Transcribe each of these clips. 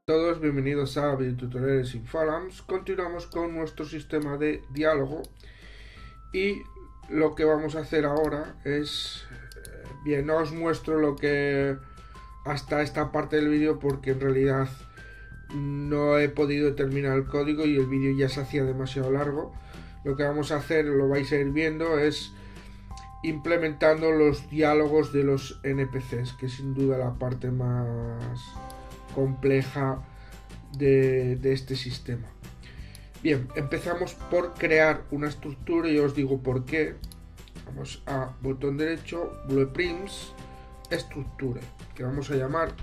Todos bienvenidos a Videotutoriales sin Forums. Continuamos con nuestro sistema de diálogo y lo que vamos a hacer ahora es bien, no os muestro lo que hasta esta parte del vídeo porque en realidad no he podido terminar el código y el vídeo ya se hacía demasiado largo. Lo que vamos a hacer, lo vais a ir viendo, es implementando los diálogos de los NPCs, que es sin duda la parte más compleja de este sistema. Bien, empezamos por crear una estructura y os digo por qué. Vamos a botón derecho, Blueprints, estructura, que vamos a llamar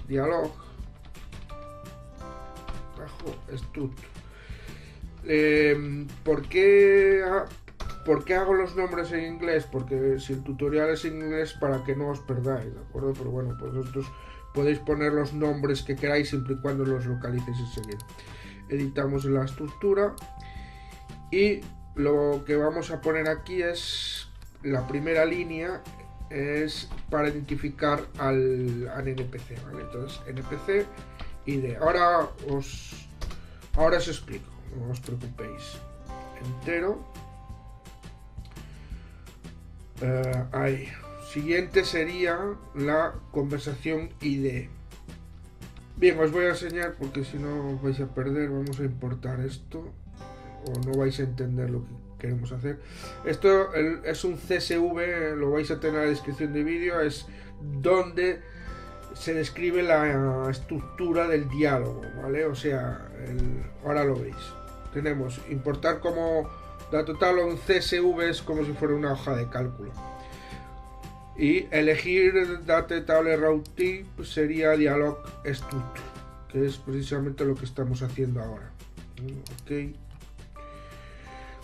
dialog bajo struct. ¿Por qué hago los nombres en inglés? Porque si el tutorial es en inglés, para que no os perdáis, ¿de acuerdo? Pero bueno, pues vosotros podéis poner los nombres que queráis siempre y cuando los localicéis enseguida. Editamos la estructura y lo que vamos a poner aquí es la primera línea, es para identificar al NPC, ¿vale? Entonces NPC ID. Ahora os explico, no os preocupéis. Entero. Ahí. Siguiente sería la conversación ID. Bien, os voy a enseñar porque si no os vais a perder. Vamos a importar esto o no vais a entender lo que queremos hacer. Esto es un CSV, lo vais a tener en la descripción del vídeo. Es donde se describe la estructura del diálogo, ¿vale? O sea, ahora lo veis. Tenemos importar como dato tabla, un CSV es como si fuera una hoja de cálculo. Y elegir date table route sería dialog struct, que es precisamente lo que estamos haciendo ahora. Ok.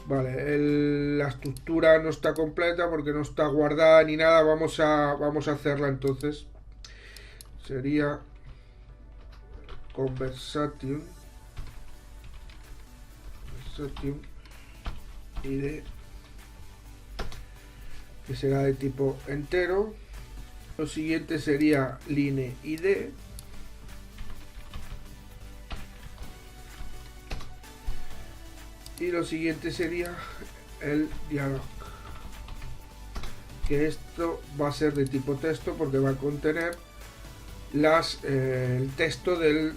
Vale, la estructura no está completa porque no está guardada ni nada. Vamos a hacerla entonces. Sería conversation ID, que será de tipo entero. Lo siguiente sería line ID, y lo siguiente sería el dialog, que esto va a ser de tipo texto porque va a contener el texto de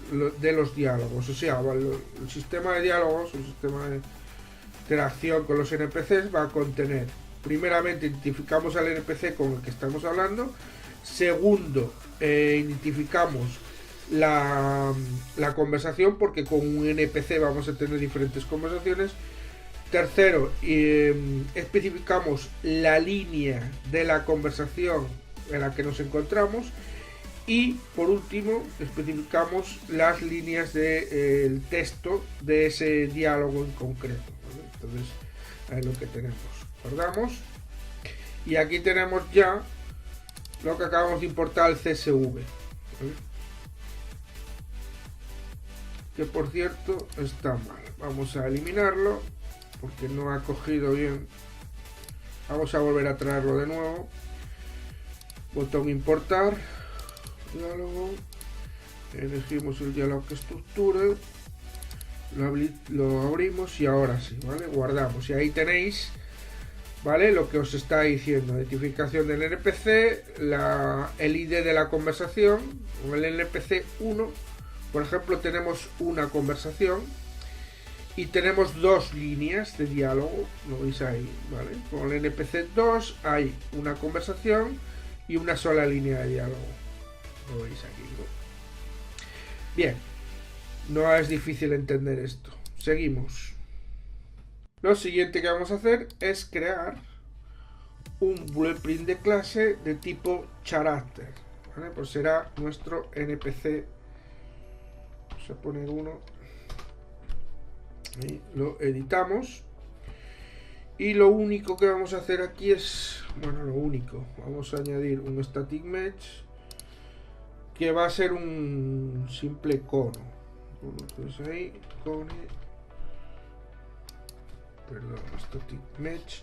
los diálogos. O sea, el sistema de diálogos, el sistema de interacción con los NPCs va a contener, primeramente identificamos al NPC con el que estamos hablando. Segundo, identificamos la conversación, porque con un NPC vamos a tener diferentes conversaciones. Tercero, especificamos la línea de la conversación en la que nos encontramos. Y por último, especificamos las líneas del texto de ese diálogo en concreto, ¿vale? Entonces, ahí es lo que tenemos. Guardamos. Y aquí tenemos ya lo que acabamos de importar, el CSV, ¿vale? Que por cierto está mal. Vamos a eliminarlo porque no ha cogido bien. Vamos a volver a traerlo de nuevo. Botón importar. Diálogo, elegimos el diálogo que estructura, lo abrimos y ahora sí, ¿vale? Guardamos y ahí tenéis, ¿vale? Lo que os está diciendo: identificación del NPC, el ID de la conversación. Con el NPC 1, por ejemplo, tenemos una conversación y tenemos dos líneas de diálogo, lo veis ahí, ¿vale? Con el NPC 2 hay una conversación y una sola línea de diálogo. Lo veis aquí, ¿no? Bien, no es difícil entender esto. Seguimos. Lo siguiente que vamos a hacer es crear un blueprint de clase de tipo character, ¿vale? Pues será nuestro NPC. Vamos a poner uno y lo editamos. Y lo único que vamos a hacer aquí es, bueno, vamos a añadir un static mesh, que va a ser un simple cono. Entonces ahí, static mesh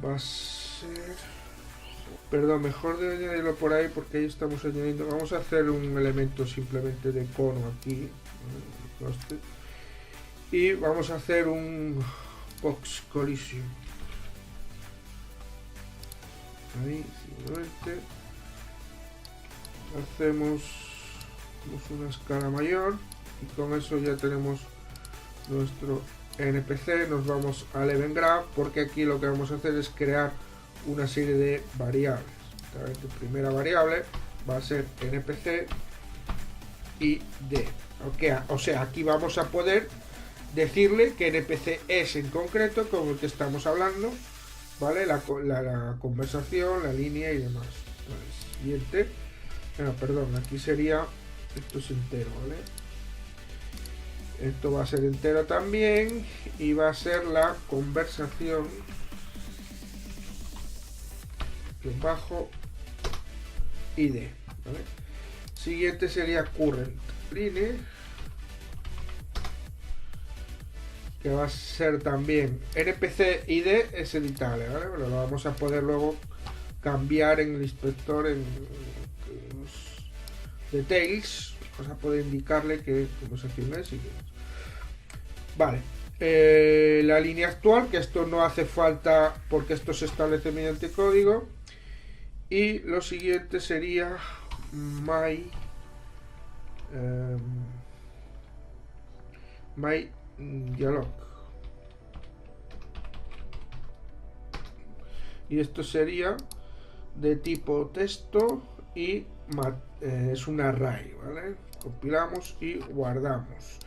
va a ser Perdón, mejor de añadirlo por ahí porque ahí estamos añadiendo. Vamos a hacer un elemento simplemente de cono aquí. Y vamos a hacer un box collision. Ahí, simplemente. Hacemos una escala mayor. Y con eso ya tenemos nuestro NPC. Nos vamos al Event Graph porque aquí lo que vamos a hacer es crear una serie de variables. La primera variable va a ser NPC ID. O sea, aquí vamos a poder decirle que NPC es en concreto con el que estamos hablando, ¿vale? La conversación, la línea y demás. Entonces, siguiente. Perdón, aquí sería, esto es entero, ¿vale? Esto va a ser entero también y va a ser la conversación bajo ID, ¿vale? Siguiente sería current line, que va a ser también NPC ID es editable, ¿vale? Pero lo vamos a poder luego cambiar en el inspector en los details. Vamos a poder indicarle que conversación es y demás. Vale. La línea actual, que esto no hace falta porque esto se establece mediante código. Y lo siguiente sería my dialog. Y esto sería de tipo texto y es un array, ¿vale? Compilamos y guardamos.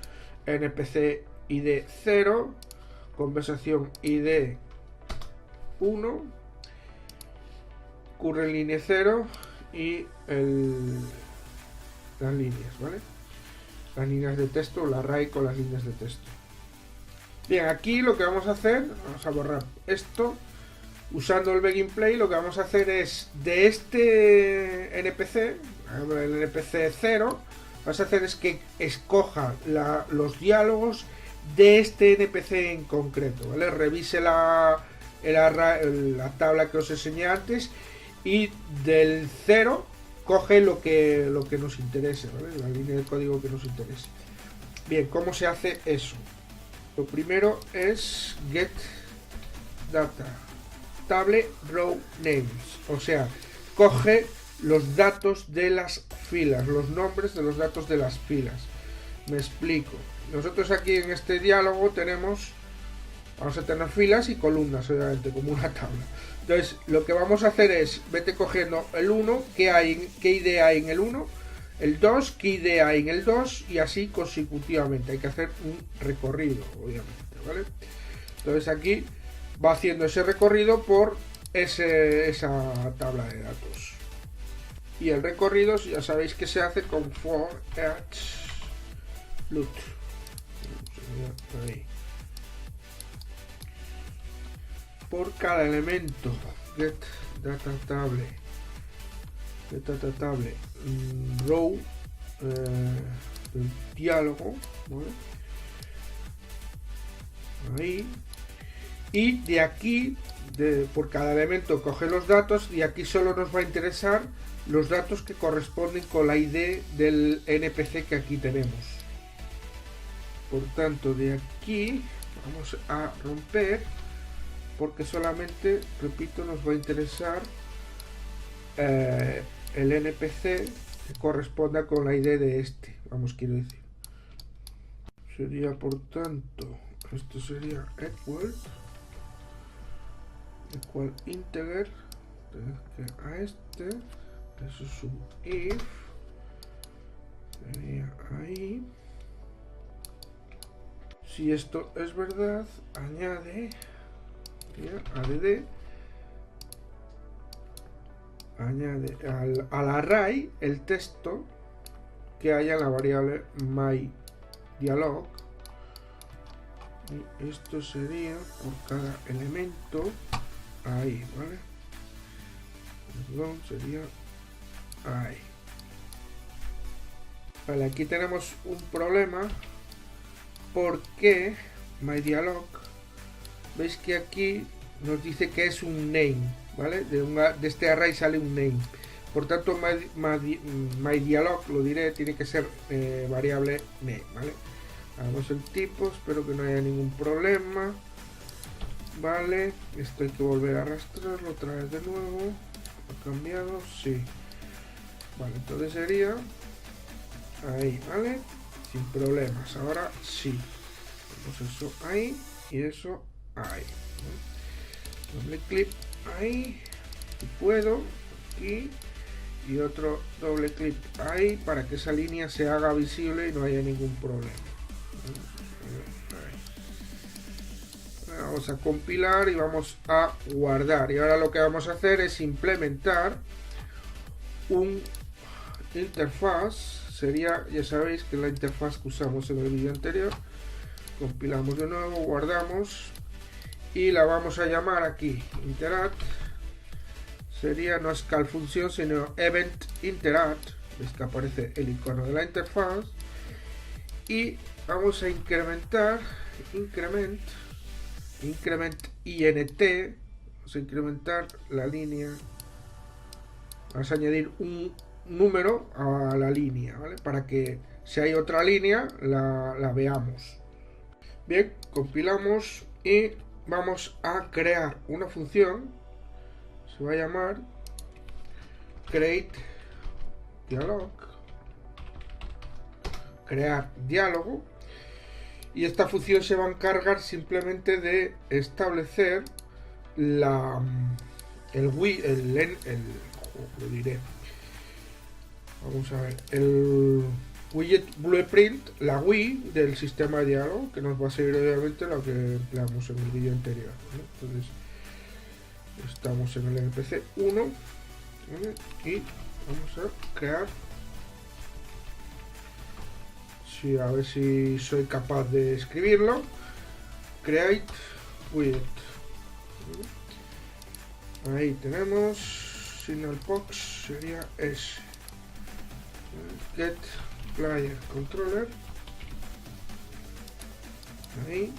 NPC ID 0, conversación ID 1, current line 0 y las líneas, ¿vale? Las líneas de texto, el array con las líneas de texto. Bien, aquí lo que vamos a hacer, vamos a borrar esto. Usando el begin play, lo que vamos a hacer es de este NPC, el NPC 0, vas a hacer es que escoja los diálogos de este NPC en concreto, ¿vale? Revise la tabla que os enseñé antes y del 0 coge lo que nos interese, ¿vale? La línea de código que nos interese. Bien, ¿cómo se hace eso? Lo primero es get data table row names, o sea, coge los datos de las filas, los nombres de los datos de las filas. Me explico. Nosotros aquí en este diálogo vamos a tener filas y columnas, obviamente, como una tabla. Entonces, lo que vamos a hacer es, vete cogiendo el 1, qué ID hay en el 1, el 2, qué ID hay en el 2, y así consecutivamente. Hay que hacer un recorrido, obviamente, ¿vale? Entonces aquí va haciendo ese recorrido por esa tabla de datos. Y el recorrido ya sabéis que se hace con for each loop. Ahí. Por cada elemento get data table row del diálogo, ¿vale? Ahí. Y de aquí, por cada elemento coge los datos y aquí solo nos va a interesar los datos que corresponden con la ID del NPC que aquí tenemos. Por tanto, de aquí vamos a romper porque solamente, repito, nos va a interesar el NPC que corresponda con la ID de este. Vamos, quiero decir. Sería, por tanto, esto sería equal integer a este, eso es un if, sería ahí. Si esto es verdad, añade al array el texto que haya en la variable myDialog, y esto sería por cada elemento ahí, ¿vale? Perdón, sería ahí. Vale, aquí tenemos un problema porque myDialog, veis que aquí nos dice que es un name, ¿vale? De este array sale un name. Por tanto, myDialog, lo diré, tiene que ser variable name, ¿vale? Hagamos el tipo, espero que no haya ningún problema. Vale, esto hay que volver a arrastrarlo otra vez de nuevo. ¿Ha cambiado? Sí. Vale, entonces sería ahí, ¿vale? Sin problemas. Ahora sí. Ponemos eso ahí y eso ahí. Doble clic ahí. Si puedo. Aquí. Y otro doble clic ahí para que esa línea se haga visible y no haya ningún problema. Vamos a compilar y vamos a guardar. Y ahora lo que vamos a hacer es implementar un interfaz. Sería, ya sabéis que la interfaz que usamos en el vídeo anterior. Compilamos de nuevo, guardamos y la vamos a llamar aquí interact. Sería no es call función sino event interact. Ves que aparece el icono de la interfaz y vamos a incrementar increment int. Vamos a incrementar la línea. Vamos a añadir un número a la línea, ¿vale? Para que si hay otra línea la veamos. Bien, compilamos y vamos a crear una función. Se va a llamar create dialog, crear diálogo, y esta función se va a encargar simplemente de establecer lo diré. Vamos a ver el widget blueprint, la GUI del sistema de diálogo, que nos va a seguir obviamente lo que empleamos en el vídeo anterior, ¿vale? Entonces estamos en el NPC 1, ¿vale? Y vamos a crear, a ver si soy capaz de escribirlo, create widget, ¿vale? Ahí tenemos signalbox, sería ese, get player controller, ahí.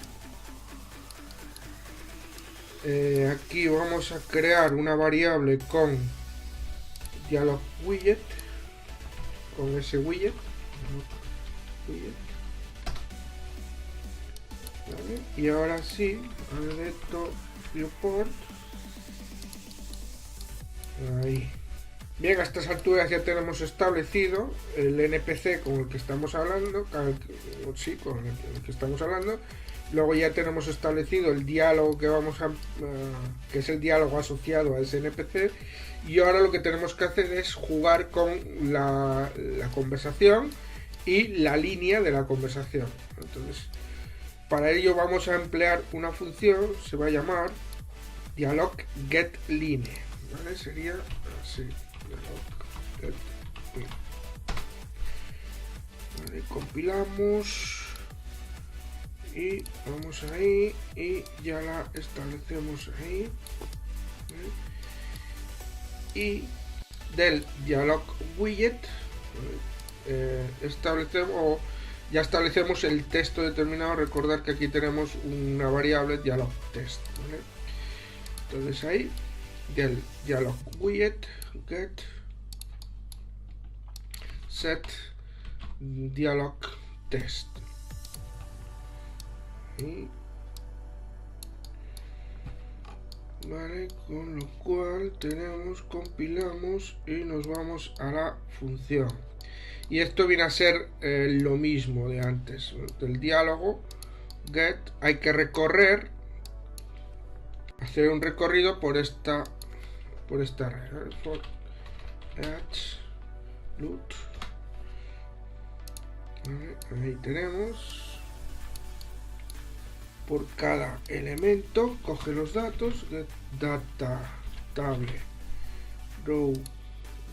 Aquí vamos a crear una variable con dialog widget, con ese widget, ¿vale? Y ahora sí, electro viewport, ahí. Bien, a estas alturas ya tenemos establecido el NPC con el que estamos hablando, con el que estamos hablando. Luego ya tenemos establecido el diálogo que vamos a que es el diálogo asociado a ese NPC, y ahora lo que tenemos que hacer es jugar con la conversación y la línea de la conversación. Entonces, para ello vamos a emplear una función, se va a llamar dialog get line, ¿vale? Sería así, dialog get line. Vale, compilamos y vamos ahí y ya la establecemos ahí, ¿vale? Y del dialog widget, ¿vale? Ya establecemos el texto determinado. Recordar que aquí tenemos una variable dialog text, ¿vale? Entonces ahí del dialog widget get set dialog text, y vale, con lo cual compilamos y nos vamos a la función, y esto viene a ser lo mismo de antes. Del diálogo get hay que hacer un recorrido por esta red, for each loot, vale, ahí tenemos. Por cada elemento coge los datos, get data table row,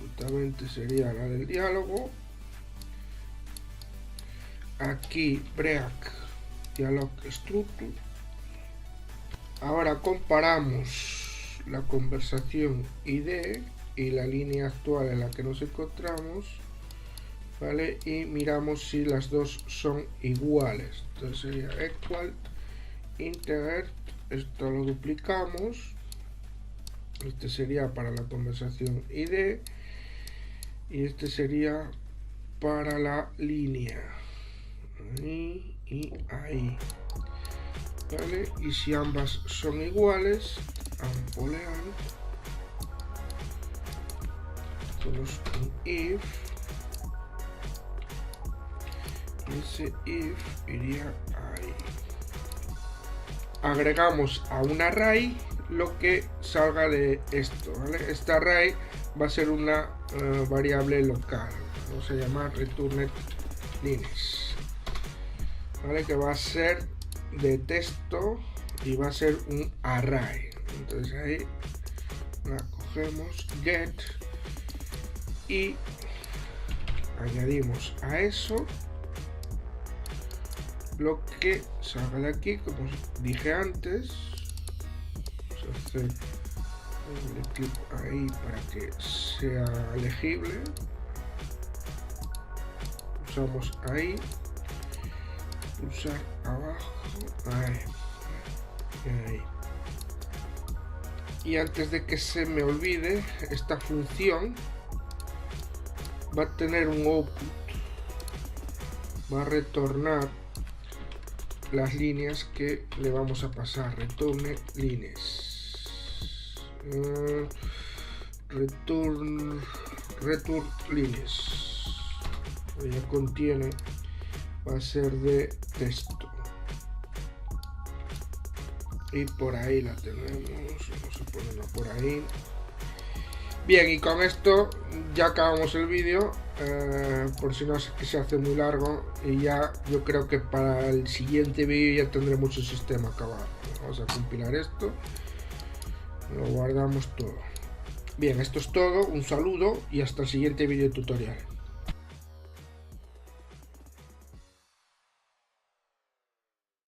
justamente sería la del diálogo. Aquí break dialog structure. Ahora comparamos la conversación ID y la línea actual en la que nos encontramos, ¿vale? Y miramos si las dos son iguales. Entonces sería equal integer, esto lo duplicamos Este sería para la conversación ID y este sería para la línea. Ahí y ahí. ¿Vale? Y si ambas son iguales, ampolean. Tenemos un if. Y ese if iría ahí. Agregamos a un array lo que salga de esto, ¿vale? Este array va a ser una variable local. Vamos a llamar returned lines, ¿vale? Que va a ser de texto y va a ser un array. Entonces ahí la cogemos, get, y añadimos a eso lo que salga de aquí, como dije antes. Vamos a hacer un clic ahí para que sea legible. Usamos ahí, pulsar abajo, ahí. Y antes de que se me olvide, esta función va a tener un output, va a retornar las líneas que le vamos a pasar. Return lines, return lines, ya contiene, va a ser de texto. Y por ahí la tenemos, vamos a ponerla por ahí. Bien, y con esto ya acabamos el vídeo, por si no es que se hace muy largo, y ya yo creo que para el siguiente vídeo ya tendremos el sistema acabado. Vamos a compilar esto, lo guardamos todo. Bien, esto es todo, un saludo y hasta el siguiente vídeo tutorial.